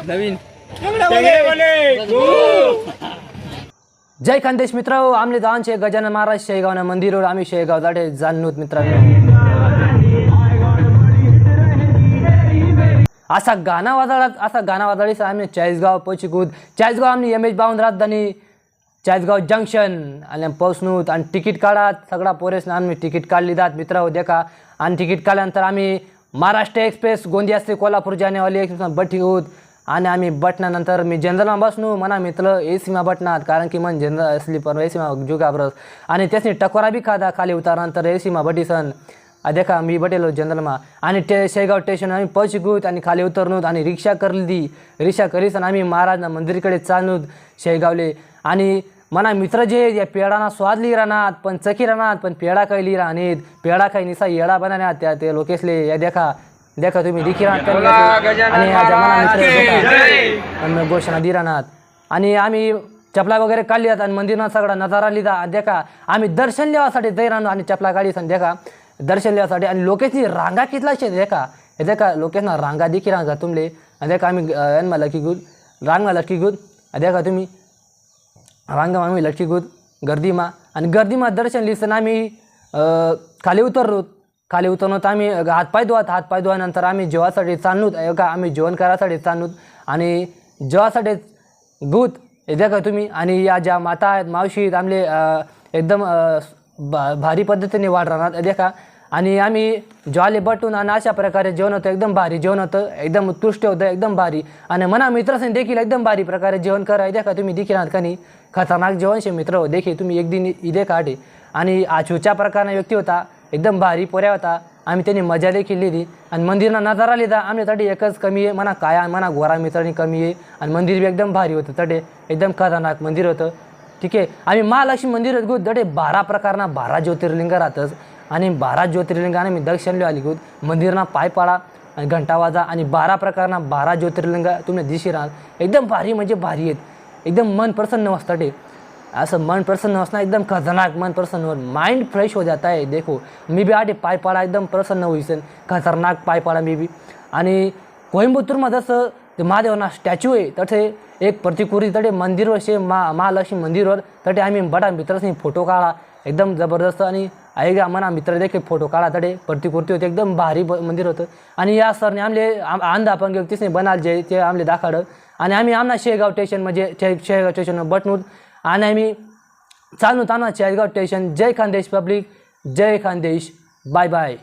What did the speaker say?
नवीन जय खानदेश मित्र आमले जाणचे गजानन महाराज शेगावना मंदिरवर आम्ही शेगाव जाडे जाणूत मित्रांनो असा गाणा वाजळीस आम्ही चाळीसगाव पोचिकूद चाळीसगाव आम्ही एम एच बावन्न राजधानी चाळीसगाव जंक्शन आणि पोचनूत आणि तिकीट काढात सगळा पोरेसनं आम्ही तिकीट काढली जात मित्र देखा आणि तिकीट काढल्यानंतर आम्ही महाराष्ट्र एक्सप्रेस गोंदिया ते कोल्हापूर जानेवाली एक्सप्रेस बठी होत आणि आम्ही बटनानंतर मी जनरलमा बसनो मना मित्र ए सीमा बटनात कारण की मन जनरल स्लीपर ए सीमा जुगाबरस आणि त्यासनी टकोरा बी खादा खाली उतारल्यानंतर ए सीमा बटीसन देखा मी बटेलो जनरलमा आणि ते शेगाव स्टेशन आम्ही पोचगूत आणि खाली उतरनूत आणि रिक्षा करली रिक्षा करीसन आम्ही महाराजना मंदिरकडे चालनूत शेगावले आणि मना मित्र जे या पेडाना स्वादली राहणार पण चकी राहणार पण पेडा कैली राहणीत पेडा काही निसा येडा बनाण्यात त्या ते लोकेसले या देखा तुम्ही दिखी राहणार आणि या जमाना घोषणा दी राहणार आणि आम्ही चपला वगैरे काढली आणि मंदिरात सगळा नजारा लिहिला देखा आम्ही दर्शन लिहासाठी जाई राहणार आणि चपला काढली सन देखा दर्शन लिहासाठी आणि लोकेशनी रांगा कितला शे देखा लोकेशना रांगा दिखी राहणार तुमले देखा आम्ही यांना लकी गुद रांगमा लकी गुद देखा तुम्ही रांगा आम्ही लकी गुद गर्दीमा आणि गर्दीमा दर्शन लिहिसन आम्ही खाली उतरनोत आम्ही हातपाय धुवानंतर आम्ही जेवासाठी चालनूत का आम्ही जेवण करायसाठी चालनूत आणि जेवासाठी गुत देखा तुम्ही आणि या ज्या माता आहेत मावशी आमले एकदम भारी पद्धतीने वाढ राहणार देखा आणि आम्ही ज्वाले बटून आणि अशा प्रकारे जेवण होतं एकदम भारी जेवण होतं एकदम उत्कृष्ट होतं एकदम भारी आणि मना मित्रांनी देखील एकदम भारी प्रकारे जेवण करा देखा तुम्ही देखील आहात का नाही खतरनाक जेवण शे मित्र हो देखील तुम्ही एक दिन इदे काढे आणि आछूच्या प्रकारचा व्यक्ती होता एकदम भारी पोऱ्या होता आम्ही त्यांनी मजा देखील लिहिली आणि मंदिरना नजारा लिहिला आमच्यासाठी एकच कमी आहे मना काय मना गोरा मित्रांनी कमी आहे आणि मंदिर बी एकदम भारी होतं तडे एकदम खतरनाक मंदिर होतं ठीक आहे आम्ही महालक्ष्मी मंदिर गो दडे 12 प्रकारना 12 ज्योतिर्लिंग राहतच आणि 12 ज्योतिर्लिंगाने मी दर्शन लिहिली गो मंदिरना पाय पाडा आणि घंटा वाजा आणि 12 प्रकारना 12 ज्योतिर्लिंग तुम्ही दिशी राहत एकदम भारी म्हणजे भारी आहेत एकदम मन प्रसन्न वाजताटे असं मन प्रसन्न असणं एकदम खतरनाक मन प्रसन्न हो माइंड फ्रेश हो जाता है देखो मी भी आटे पाय पाडा एकदम प्रसन्न होईसन खतरनाक पाय पाडा मी भी आणि कोइंबतूरमध्ये जसं ते महादेवना स्टॅच्यू आहे तसे एक प्रतिकृती तडे मंदिरवर शे महालक्ष्मी मंदिरवर तटे आम्ही बडा मित्रांनी फोटो काढा एकदम जबरदस्त आणि ऐका मना मित्र देखील फोटो काढा तडे प्रतिकृती होते एकदम भारी मंदिर होतं आणि या सरने आमले अंधा अपंग व्यक्तीने बनाल जे ते आमले दाखवलं आणि आम्ही आमना शेगाव स्टेशन म्हणजे शेगाव स्टेशनवर बटनूत आणि आम्ही चालू चालणार चाळीसगाव स्टेशन जय खानदेश पब्लिक जय खानदेश बाय बाय